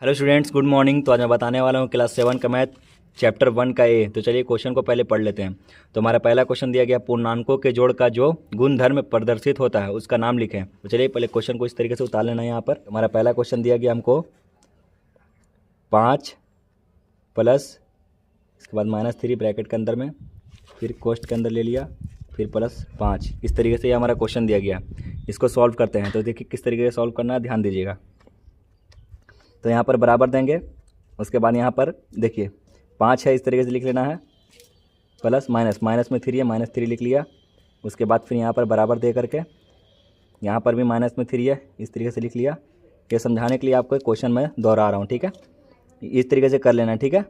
Hello students, good morning. तो आज मैं बताने वाला हूँ क्लास 7 का मैथ चैप्टर 1 का ए। तो चलिए क्वेश्चन को पहले पढ़ लेते हैं। तो हमारा पहला क्वेश्चन दिया गया, पूर्णांकों के जोड़ का जो गुणधर्म प्रदर्शित होता है उसका नाम लिखें। तो चलिए पहले क्वेश्चन को इस तरीके से उतार लेना है। यहाँ पर हमारा पहला क्वेश्चन दिया गया हमको 5 प्लस, इसके बाद -3 ब्रैकेट के अंदर में, फिर कोष्ठ के अंदर ले लिया, फिर +5। इस तरीके से ये हमारा क्वेश्चन दिया गया। इसको सॉल्व करते हैं। तो देखिए किस तरीके से सॉल्व करना है, ध्यान दीजिएगा। तो यहाँ पर बराबर देंगे, उसके बाद यहाँ पर देखिए 5 है, इस तरीके से लिख लेना है, प्लस माइनस, माइनस में 3 है, -3 लिख लिया। उसके बाद फिर यहाँ पर बराबर दे करके यहाँ पर भी -3 है, इस तरीके से लिख लिया। ये समझाने के लिए आपको क्वेश्चन में दोहरा रहा हूँ, ठीक है। इस तरीके से कर लेना, ठीक है।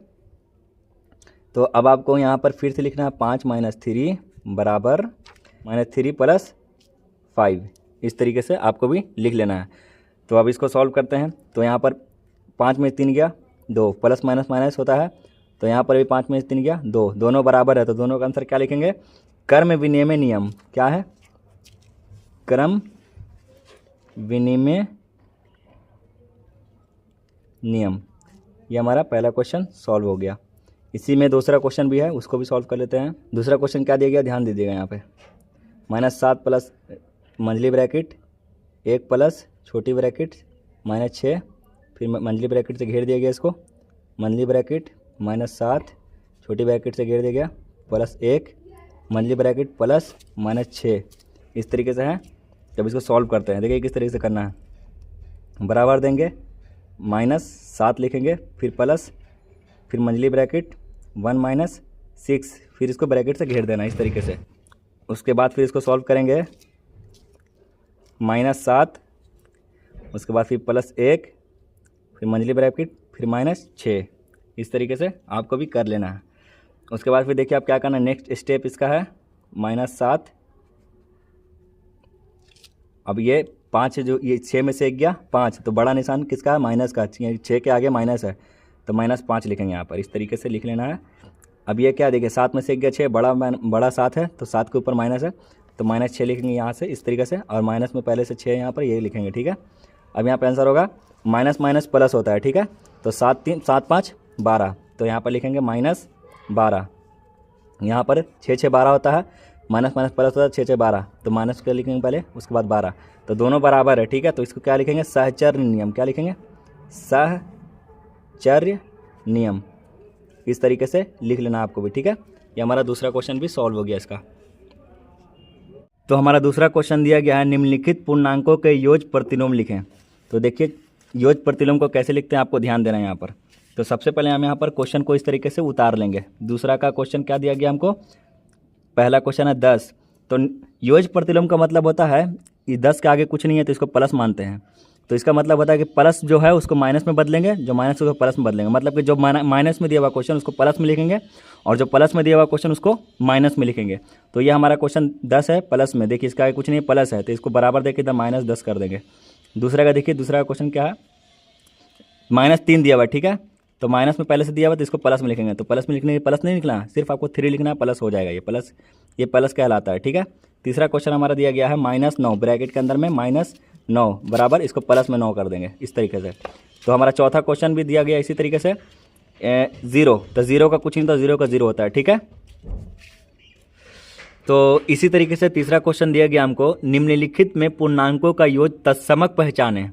तो अब आपको यहाँ पर फिर से लिखना है 5 - 3 बराबर -3 + 5। इस तरीके से आपको भी लिख लेना है। तो अब इसको सॉल्व करते हैं। तो यहाँ पर 5 में 3 गया 2, प्लस माइनस माइनस होता है। तो यहाँ पर भी 5 में 3 गया 2, दोनों बराबर है। तो दोनों का आंसर क्या लिखेंगे, क्रम विनिमय नियम। क्या है, क्रम विनिमय नियम। ये हमारा पहला क्वेश्चन सॉल्व हो गया। इसी में दूसरा क्वेश्चन भी है, उसको भी सॉल्व कर लेते हैं। दूसरा क्वेश्चन क्या दिया गया, ध्यान दीजिएगा। यहाँ पे -7 प्लस मंझली ब्रैकेट 1 प्लस छोटी ब्रैकेट -6, फिर मंझली ब्रैकेट से घेर दिया गया इसको, मंझली ब्रैकेट -7 छोटी ब्रैकेट से घेर दिया गया, +1 मंझली ब्रैकेट प्लस -6। इस तरीके से है। जब इसको सॉल्व करते हैं, देखिए किस तरीके से करना है। बराबर देंगे, -7 लिखेंगे, फिर प्लस, फिर मंझली ब्रैकेट 1 - 6, फिर इसको ब्रैकेट से घेर देना इस तरीके से। उसके बाद फिर इसको सॉल्व करेंगे, -7, उसके बाद फिर +1, फिर मंझली ब्रैकेट, फिर -6। इस तरीके से आपको भी कर लेना है। उसके बाद फिर देखिए आप क्या करना है, नेक्स्ट स्टेप इसका है -7। अब ये 5 जो ये 6 में से 1 गया 5, तो बड़ा निशान किसका है, माइनस का। 6 के आगे माइनस है, तो -5 लिखेंगे यहाँ पर। इस तरीके से लिख लेना है। अब ये क्या देखिए 7 में से 1 गया 6, बड़ा 7 है, तो 7 के ऊपर माइनस है, तो -6 लिखेंगे यहाँ से इस तरीके से। और माइनस में पहले से 6 यहाँ पर ये लिखेंगे, ठीक है। अब यहाँ पर आंसर होगा माइनस माइनस प्लस होता है, ठीक है। तो 7 3 7 5 12, तो यहाँ पर लिखेंगे -12। यहाँ पर 6 6 12 होता है, माइनस माइनस प्लस होता है, 6 6 12, तो माइनस का लिखेंगे पहले, उसके बाद 12, तो दोनों बराबर है, ठीक है। तो इसको क्या लिखेंगे, सहचर्य नियम। क्या लिखेंगे, सहचर्य नियम। इस तरीके से लिख लेना आपको भी, ठीक है। ये हमारा दूसरा क्वेश्चन भी सॉल्व हो गया इसका। तो हमारा दूसरा क्वेश्चन दिया गया है, निम्नलिखित पूर्णांकों के योग प्रतिलोम लिखें। तो देखिए योग प्रतिलोम को कैसे लिखते हैं, आपको ध्यान देना है यहाँ पर। तो सबसे पहले हम यहाँ पर क्वेश्चन को इस तरीके से उतार लेंगे। दूसरा का क्वेश्चन क्या दिया गया हमको, पहला क्वेश्चन है 10। तो योग प्रतिलोम का मतलब होता है कि 10 के आगे कुछ नहीं है तो इसको प्लस मानते हैं। तो इसका मतलब होता है कि प्लस जो है उसको माइनस में बदलेंगे, जो माइनस उसको प्लस में बदलेंगे। मतलब कि जो माइनस में दिया हुआ क्वेश्चन उसको प्लस में लिखेंगे, और जो प्लस में दिया हुआ क्वेश्चन उसको माइनस में लिखेंगे। तो ये हमारा क्वेश्चन 10 है, प्लस में। देखिए इसका आगे कुछ नहीं है, प्लस है, तो इसको बराबर देखिए इधर -10 कर देंगे। दूसरा का देखिए, दूसरा क्वेश्चन क्या है, -3 दिया हुआ है, ठीक है। तो माइनस में पहले से दिया हुआ तो इसको प्लस में लिखेंगे। तो प्लस में लिखने प्लस नहीं लिखना, सिर्फ आपको 3 लिखना है, प्लस हो जाएगा। ये प्लस कहलाता है, ठीक है। तीसरा क्वेश्चन हमारा दिया गया है -9 ब्रैकेट के अंदर में, -9 बराबर इसको प्लस में 9 कर देंगे इस तरीके से। तो हमारा चौथा क्वेश्चन भी दिया गया इसी तरीके से 0। तो 0 का कुछ नहीं, तो 0 का 0 होता है, ठीक है। तो इसी तरीके से तीसरा क्वेश्चन दिया गया हमको, निम्नलिखित में पूर्णांकों का योग तत्समक पहचाने।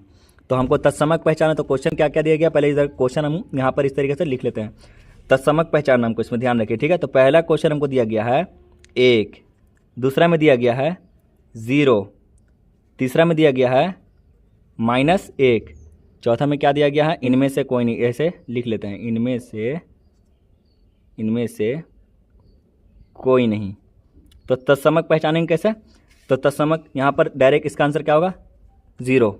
तो हमको तत्समक पहचाना, तो क्वेश्चन क्या क्या दिया गया, पहले इधर क्वेश्चन हम यहाँ पर इस तरीके से लिख लेते हैं। तत्समक पहचानना हमको इसमें ध्यान रखिए, ठीक है। तो पहला क्वेश्चन हमको दिया गया है 1, दूसरा में दिया गया है 0, तीसरा में दिया गया है -1, चौथा में क्या दिया गया है, इनमें से कोई नहीं। ऐसे लिख लेते हैं, इनमें से कोई नहीं। तो तत्समक पहचानेंगे कैसे, तो तत्समक यहाँ पर डायरेक्ट इसका आंसर क्या होगा, 0,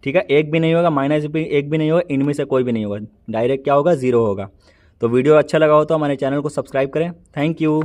ठीक है। 1 भी नहीं होगा, -1 भी नहीं होगा, इनमें से कोई भी नहीं होगा, डायरेक्ट क्या होगा, 0 होगा। तो वीडियो अच्छा लगा हो तो हमारे चैनल को सब्सक्राइब करें। Thank you.